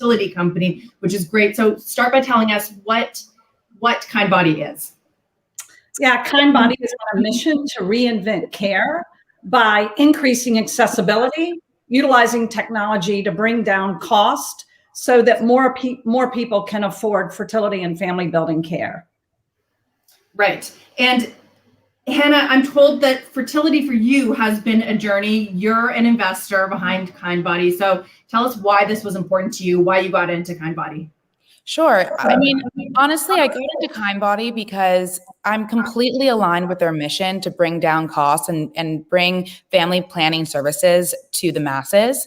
fertility company, which is great. So start by telling us what Kindbody is. Yeah, Kindbody is on a mission to reinvent care by increasing accessibility, utilizing technology to bring down cost so that more people can afford fertility and family building care. Right. And Hannah, I'm told that fertility for you has been a journey. You're an investor behind Kindbody. So tell us why this was important to you, why you got into Kindbody. Sure. I mean, honestly, I got into Kindbody because I'm completely aligned with their mission to bring down costs and bring family planning services to the masses.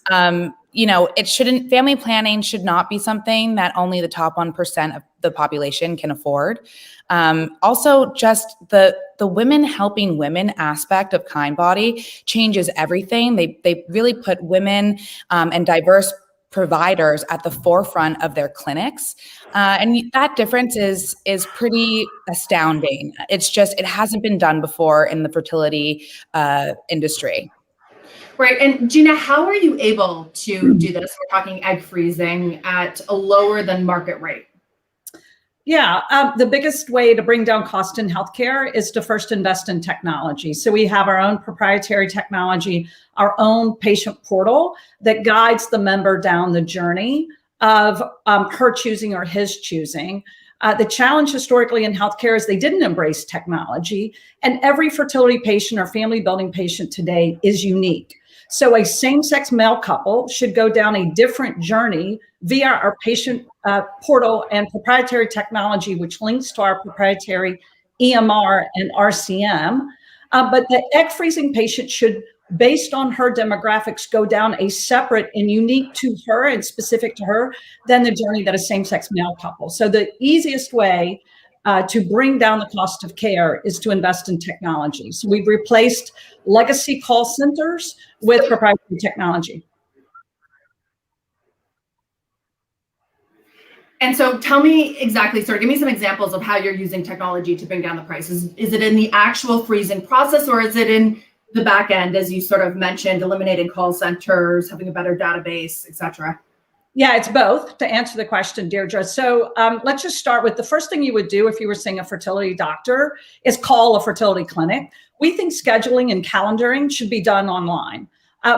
Family planning should not be something that only the top 1% of the population can afford. Also, just the women helping women aspect of Kindbody changes everything. They really put women and diverse providers at the forefront of their clinics. And that difference is pretty astounding. It hasn't been done before in the fertility industry. Right. And Gina, how are you able to do this? We're talking egg freezing at a lower than market rate. Yeah, the biggest way to bring down cost in healthcare is to first invest in technology. So we have our own proprietary technology, our own patient portal that guides the member down the journey of her choosing or his choosing. The challenge historically in healthcare is they didn't embrace technology, and every fertility patient or family building patient today is unique. So a same-sex male couple should go down a different journey via our patient portal and proprietary technology, which links to our proprietary EMR and RCM. But the egg freezing patient should, based on her demographics, go down a separate and unique to her and specific to her than the journey that a same-sex male couple. So the easiest way to bring down the cost of care is to invest in technology. So we've replaced legacy call centers with proprietary technology. And so tell me exactly, give me some examples of how you're using technology to bring down the prices. Is it in the actual freezing process, or is it in the back end, as you sort of mentioned, eliminating call centers, having a better database, et cetera? Yeah, it's both, to answer the question, Deirdre. So let's just start with the first thing you would do if you were seeing a fertility doctor is call a fertility clinic. We think scheduling and calendaring should be done online.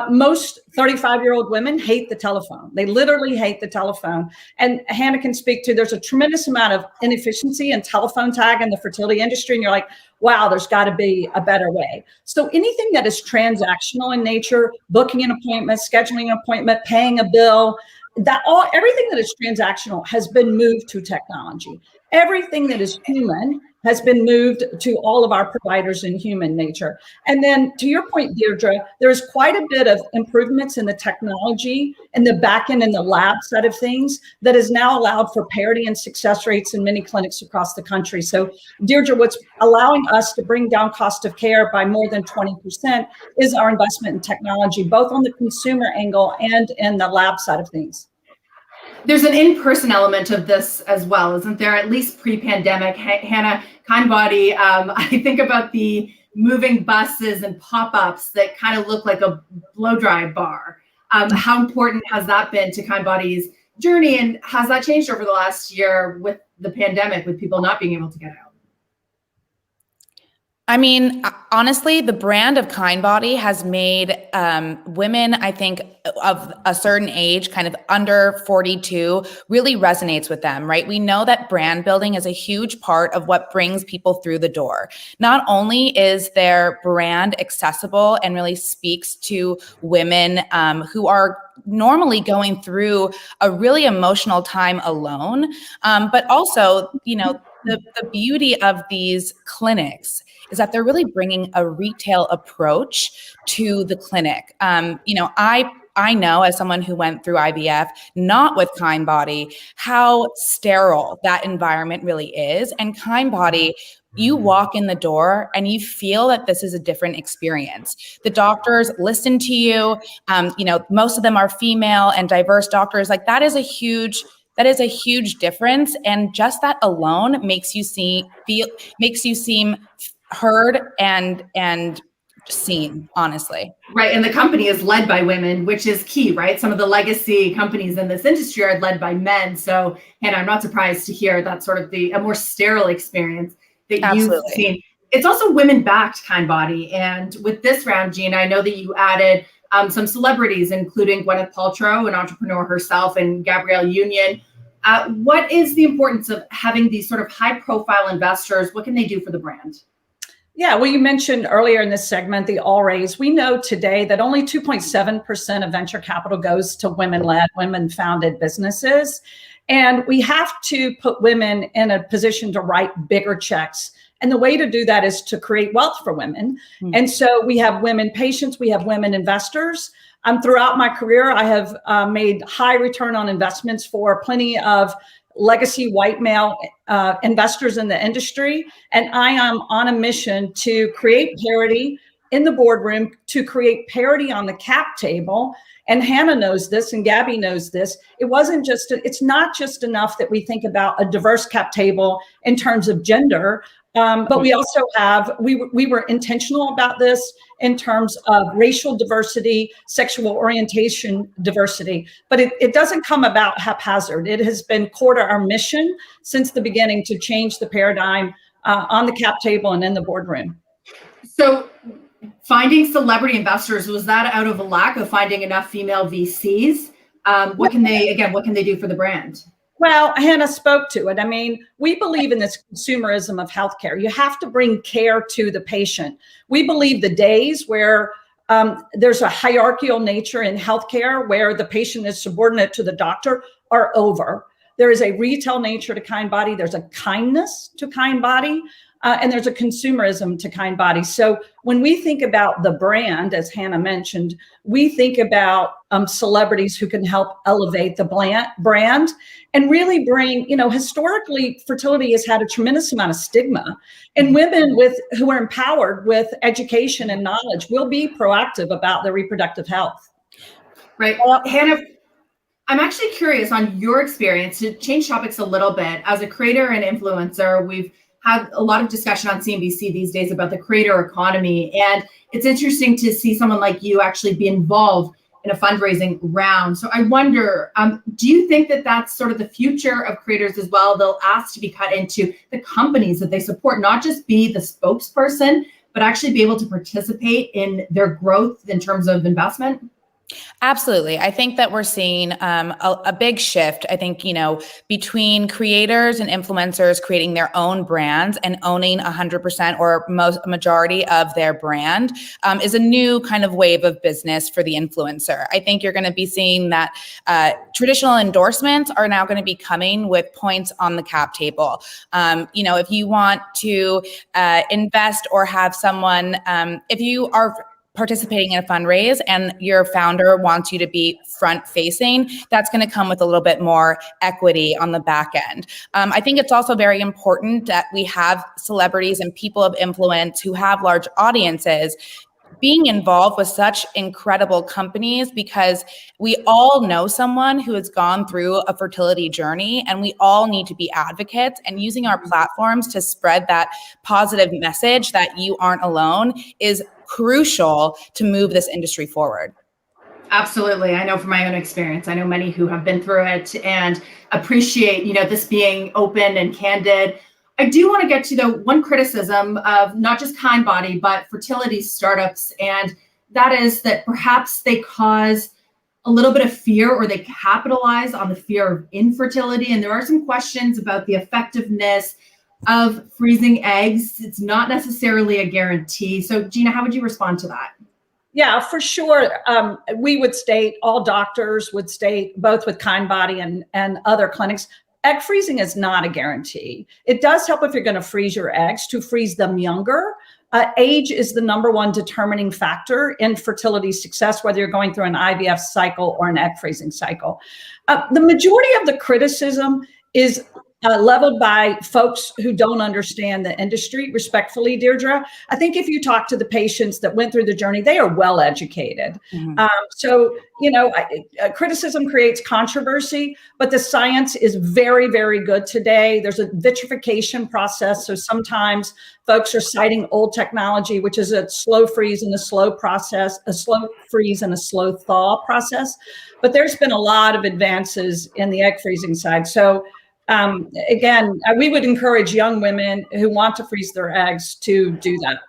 Most 35-year-old women hate the telephone. They literally hate the telephone. And Hannah can speak to, there's a tremendous amount of inefficiency in telephone tag in the fertility industry. And you're like, wow, there's got to be a better way. So anything that is transactional in nature, booking an appointment, scheduling an appointment, paying a bill, everything that is transactional has been moved to technology. Everything that is human has been moved to all of our providers in human nature. And then to your point, Deirdre, there's quite a bit of improvements in the technology and the back end and the lab side of things that has now allowed for parity and success rates in many clinics across the country. So Deirdre, what's allowing us to bring down cost of care by more than 20% is our investment in technology, both on the consumer angle and in the lab side of things. There's an in-person element of this as well, isn't there? At least pre-pandemic. Hannah, Kindbody, I think about the moving buses and pop-ups that kind of look like a blow-dry bar. How important has that been to Kindbody's journey, and has that changed over the last year with the pandemic, with people not being able to get out? I mean, honestly, the brand of Kindbody has made women, I think, of a certain age, kind of under 42, really resonates with them, right? We know that brand building is a huge part of what brings people through the door. Not only is their brand accessible and really speaks to women who are normally going through a really emotional time alone, but also, the beauty of these clinics is that they're really bringing a retail approach to the clinic. I know, as someone who went through IVF, not with Kindbody, how sterile that environment really is. And Kindbody, you walk in the door and you feel that this is a different experience. The doctors listen to you. Most of them are female and diverse doctors. Like that is a huge difference. And just that alone makes you seem heard and seen, honestly. Right. And the company is led by women, which is key, right? Some of the legacy companies in this industry are led by men. So, Hannah, I'm not surprised to hear that sort of a more sterile experience that you've Absolutely. seen. It's also women-backed Kindbody. And with this round, Gina, I know that you added some celebrities, including Gwyneth Paltrow, an entrepreneur herself, and Gabrielle Union. What is the importance of having these sort of high-profile investors? What can they do for the brand? Yeah, well, you mentioned earlier in this segment, the all raise. We know today that only 2.7% of venture capital goes to women-led, women-founded businesses. And we have to put women in a position to write bigger checks. And the way to do that is to create wealth for women. And so we have women patients, we have women investors. Throughout my career, I have made high return on investments for plenty of legacy white male investors in the industry. And I am on a mission to create parity in the boardroom, to create parity on the cap table. And Hannah knows this, and Gabby knows this. It's not just enough that we think about a diverse cap table in terms of gender, but we also we were intentional about this in terms of racial diversity, sexual orientation diversity, but it doesn't come about haphazard. It has been core to our mission since the beginning to change the paradigm on the cap table and in the boardroom. So finding celebrity investors, was that out of a lack of finding enough female VCs? What can they do for the brand? Well, Hannah spoke to it. I mean, we believe in this consumerism of healthcare. You have to bring care to the patient. We believe the days where there's a hierarchical nature in healthcare where the patient is subordinate to the doctor are over. There is a retail nature to Kindbody. There's a kindness to Kindbody. And there's a consumerism to Kindbody. So when we think about the brand, as Hannah mentioned, we think about celebrities who can help elevate the brand and really bring, historically, fertility has had a tremendous amount of stigma. And women who are empowered with education and knowledge will be proactive about their reproductive health. Right. Well, Hannah, I'm actually curious on your experience to change topics a little bit. As a creator and influencer, we've had a lot of discussion on CNBC these days about the creator economy. And it's interesting to see someone like you actually be involved in a fundraising round. So I wonder, do you think that that's sort of the future of creators as well? They'll ask to be cut into the companies that they support, not just be the spokesperson, but actually be able to participate in their growth in terms of investment? Absolutely. I think that we're seeing a big shift, I think, between creators and influencers creating their own brands and owning 100% or majority of their brand is a new kind of wave of business for the influencer. I think you're going to be seeing that traditional endorsements are now going to be coming with points on the cap table. If you want to invest or have someone, if you are participating in a fundraise and your founder wants you to be front facing, that's going to come with a little bit more equity on the back end. I think it's also very important that we have celebrities and people of influence who have large audiences being involved with such incredible companies, because we all know someone who has gone through a fertility journey, and we all need to be advocates, and using our platforms to spread that positive message that you aren't alone is crucial to move this industry forward. Absolutely. I know from my own experience, I know many who have been through it and appreciate, this being open and candid. I do want to get to the one criticism of not just Kindbody, but fertility startups. And that is that perhaps they cause a little bit of fear, or they capitalize on the fear of infertility. And there are some questions about the effectiveness of freezing eggs. It's not necessarily a guarantee. So Gina, how would you respond to that? Yeah, for sure. We would state, all doctors would state, both with Kindbody and other clinics, egg freezing is not a guarantee. It does help if you're going to freeze your eggs to freeze them younger. Age is the number one determining factor in fertility success, whether you're going through an IVF cycle or an egg freezing cycle. The majority of the criticism is leveled by folks who don't understand the industry, respectfully, Deirdre. I think if you talk to the patients that went through the journey, they are well educated. So, criticism creates controversy, but the science is very, very good today. There's a vitrification process. So sometimes folks are citing old technology, which is a slow freeze and a slow process, a slow freeze and a slow thaw process. But there's been a lot of advances in the egg freezing side. So again, we would encourage young women who want to freeze their eggs to do that.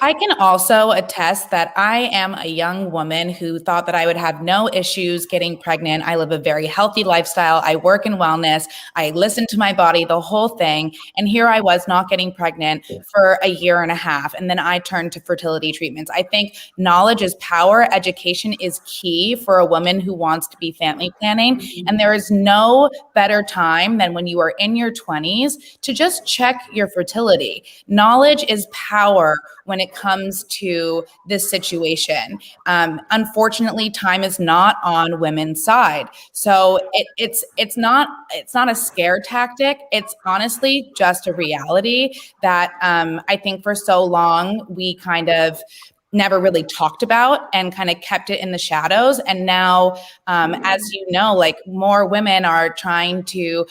I can also attest that I am a young woman who thought that I would have no issues getting pregnant. I live a very healthy lifestyle. I work in wellness. I listen to my body, the whole thing. And here I was not getting pregnant for a year and a half. And then I turned to fertility treatments. I think knowledge is power. Education is key for a woman who wants to be family planning. And there is no better time than when you are in your 20s to just check your fertility. Knowledge is power when it comes to this situation. Unfortunately, time is not on women's side. So it's not a scare tactic. It's honestly just a reality that I think for so long we kind of never really talked about and kind of kept it in the shadows. And now, as you know, like more women are trying to,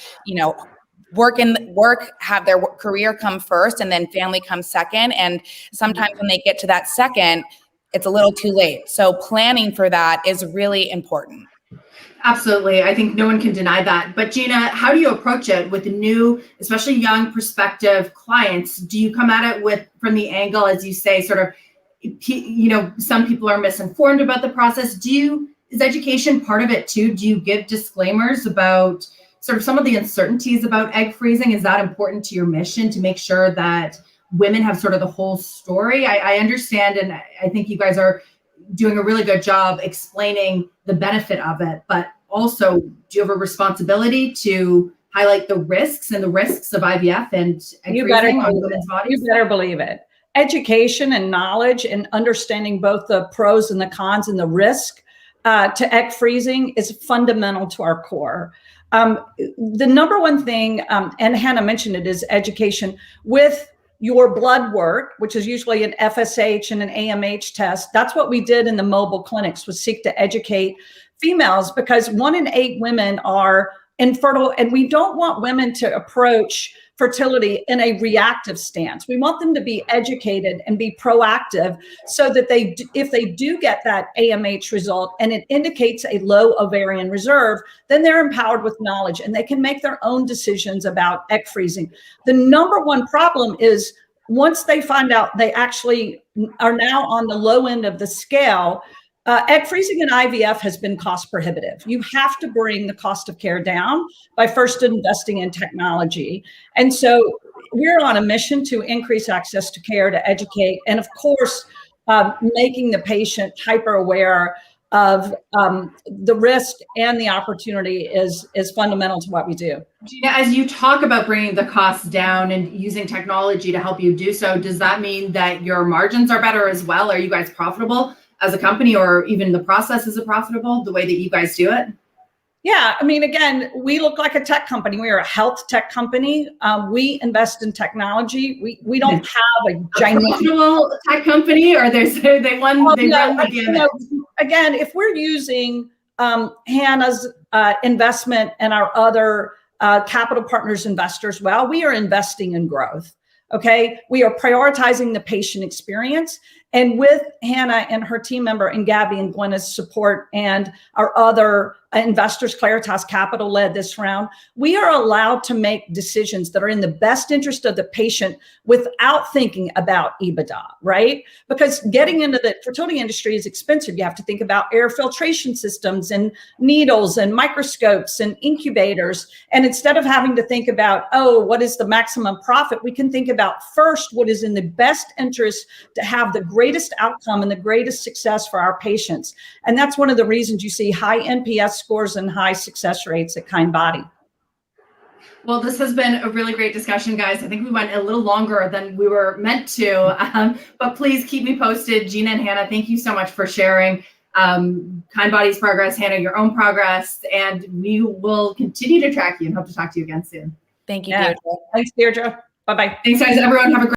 have their career come first and then family comes second. And sometimes when they get to that second, it's a little too late. So planning for that is really important. Absolutely. I think no one can deny that. But Gina, how do you approach it with new, especially young prospective clients? Do you come at it from the angle, as you say, sort of, some people are misinformed about the process. Is education part of it too? Do you give disclaimers about sort of some of the uncertainties about egg freezing? Is that important to your mission to make sure that women have sort of the whole story? I understand, and I think you guys are doing a really good job explaining the benefit of it, but also, do you have a responsibility to highlight the risks of IVF and egg freezing on women's bodies? You better believe it. Education and knowledge and understanding both the pros and the cons and the risk to egg freezing is fundamental to our core. The number one thing, and Hannah mentioned it, is education with your blood work, which is usually an FSH and an AMH test. That's what we did in the mobile clinics, was seek to educate females, because 1 in 8 women are infertile, and we don't want women to approach fertility in a reactive stance. We want them to be educated and be proactive so that if they do get that AMH result and it indicates a low ovarian reserve, then they're empowered with knowledge and they can make their own decisions about egg freezing. The number one problem is once they find out they actually are now on the low end of the scale, egg freezing in IVF has been cost prohibitive. You have to bring the cost of care down by first investing in technology. And so we're on a mission to increase access to care, to educate, and of course, making the patient hyper aware of the risk and the opportunity is fundamental to what we do. Gina, as you talk about bringing the costs down and using technology to help you do so, does that mean that your margins are better as well? Are you guys profitable as a company, or even the process is profitable the way that you guys do it? Yeah, I mean, again, we look like a tech company. We are a health tech company. We invest in technology. We don't have a giant profitable tech company, or they run the gamut. Again, if we're using Hannah's investment and our other capital partners investors, well, we are investing in growth. Okay, we are prioritizing the patient experience. And with Hannah and her team member and Gabby and Gwenna's support and our other investors, Claritas Capital led this round, we are allowed to make decisions that are in the best interest of the patient without thinking about EBITDA, right? Because getting into the fertility industry is expensive. You have to think about air filtration systems and needles and microscopes and incubators. And instead of having to think about, what is the maximum profit, we can think about first what is in the best interest to have the greatest outcome and the greatest success for our patients. And that's one of the reasons you see high NPS scores and high success rates at Kindbody. Well, this has been a really great discussion, guys. I think we went a little longer than we were meant to, but please keep me posted. Gina and Hannah, thank you so much for sharing Kindbody's progress, Hannah, your own progress, and we will continue to track you and hope to talk to you again soon. Thank you, Yeah. Deirdre. Thanks, Deirdre. Bye-bye. Thanks, guys. Everyone have a great